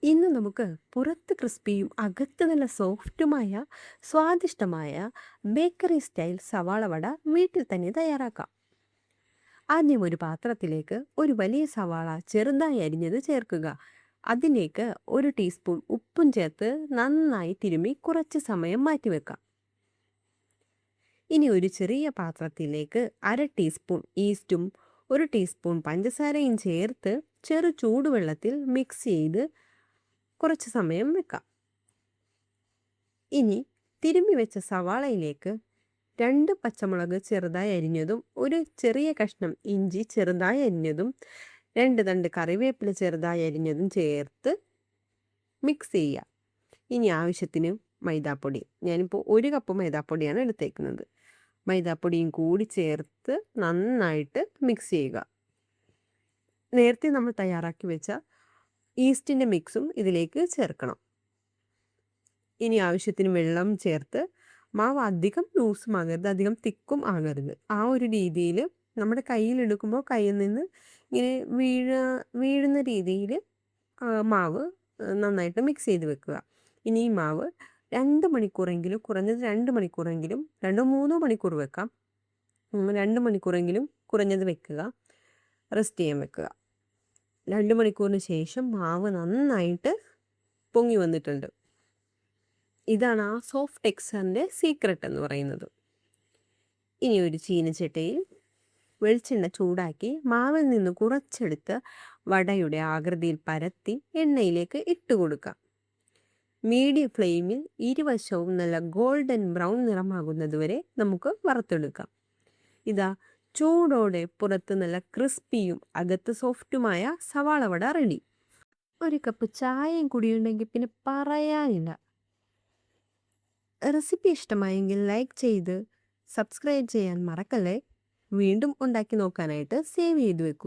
ഇന്ന് നമുക്ക് പുറത്ത് ക്രിസ്പിയും അകത്ത് നല്ല സോഫ്റ്റുമായ സ്വാദിഷ്ടമായ ബേക്കറി സ്റ്റൈൽ സവാള വട വീട്ടിൽ തന്നെ തയ്യാറാക്കാം. ആദ്യം ഒരു പാത്രത്തിലേക്ക് ഒരു വലിയ സവാള ചെറുതായി അരിഞ്ഞത് ചേർക്കുക. അതിലേക്ക് ഒരു ടീസ്പൂൺ ഉപ്പും ചേർത്ത് നന്നായി തിരുമ്മി കുറച്ച് സമയം മാറ്റിവെക്കാം. ഇനി ഒരു ചെറിയ പാത്രത്തിലേക്ക് അര ടീസ്പൂൺ ഈസ്റ്റും ഒരു ടീസ്പൂൺ പഞ്ചസാരയും ചേർത്ത് ചെറു ചൂടുവെള്ളത്തിൽ മിക്സ് ചെയ്ത് കുറച്ച് സമയം വെക്കാം. ഇനി തിരുമ്മി വെച്ച സവാളയിലേക്ക് 2 പച്ചമുളക് ചെറുതായി അരിഞ്ഞതും ഒരു ചെറിയ കഷ്ണം ഇഞ്ചി ചെറുതായി അരിഞ്ഞതും 2 തണ്ട് കറിവേപ്പില ചെറുതായി അരിഞ്ഞതും ചേർത്ത് മിക്സ് ചെയ്യുക. ഇനി ആവശ്യത്തിന് മൈദാപ്പൊടി, ഞാനിപ്പോൾ 1 കപ്പ് മൈദാപ്പൊടിയാണ് എടുത്തേക്കുന്നത്. മൈദാപ്പൊടിയും കൂടി ചേർത്ത് നന്നായിട്ട് മിക്സ് ചെയ്യുക. നേരത്തെ നമ്മൾ തയ്യാറാക്കി വെച്ച ഈസ്റ്റിൻ്റെ മിക്സും ഇതിലേക്ക് ചേർക്കണം. ഇനി ആവശ്യത്തിന് വെള്ളം ചേർത്ത് മാവ് അധികം ലൂസും ആകരുത്, അധികം തിക്കും ആകരുത്. ആ ഒരു രീതിയിൽ നമ്മുടെ കയ്യിലെടുക്കുമ്പോൾ കയ്യിൽ നിന്ന് ഇങ്ങനെ വീഴുന്ന രീതിയിൽ മാവ് നന്നായിട്ട് മിക്സ് ചെയ്ത് വെക്കുക. ഇനി ഈ മാവ് 2 മണിക്കൂറെങ്കിലും, കുറഞ്ഞത് 2 മണിക്കൂറെങ്കിലും, 2-3 മണിക്കൂർ വെക്കാം. 2 മണിക്കൂറെങ്കിലും കുറഞ്ഞത് വെക്കുക, റെസ്റ്റ് ചെയ്യാൻ വെക്കുക. 2 മണിക്കൂറിന് ശേഷം മാവ് നന്നായിട്ട് പൊങ്ങി വന്നിട്ടുണ്ട്. ഇതാണ് ആ സോഫ്റ്റ് ടെക്സ്ചറിൻ്റെ സീക്രട്ട് എന്ന് പറയുന്നത്. ഇനി ഒരു ചീനച്ചട്ടിയിൽ വെളിച്ചെണ്ണ ചൂടാക്കി മാവിൽ നിന്ന് കുറച്ചെടുത്ത് വടയുടെ ആകൃതിയിൽ പരത്തി എണ്ണയിലേക്ക് ഇട്ട് കൊടുക്കാം. മീഡിയം ഫ്ലെയിമിൽ ഇരുവശവും നല്ല ഗോൾഡൻ ബ്രൗൺ നിറമാകുന്നത് വരെ നമുക്ക് വറുത്തെടുക്കാം. ഇതാ ചൂടോടെ പുറത്ത് നല്ല ക്രിസ്പിയും അകത്ത് സോഫ്റ്റുമായ സവാള വട റെഡി. ഒരു കപ്പ് ചായയും കൂടിയുണ്ടെങ്കിൽ പിന്നെ പറയാനില്ല. റെസിപ്പി ഇഷ്ടമായെങ്കിൽ ലൈക്ക് ചെയ്ത് സബ്സ്ക്രൈബ് ചെയ്യാൻ മറക്കല്ലേ. വീണ്ടും ഉണ്ടാക്കി നോക്കാനായിട്ട് സേവ് ചെയ്ത് വെക്കൂ.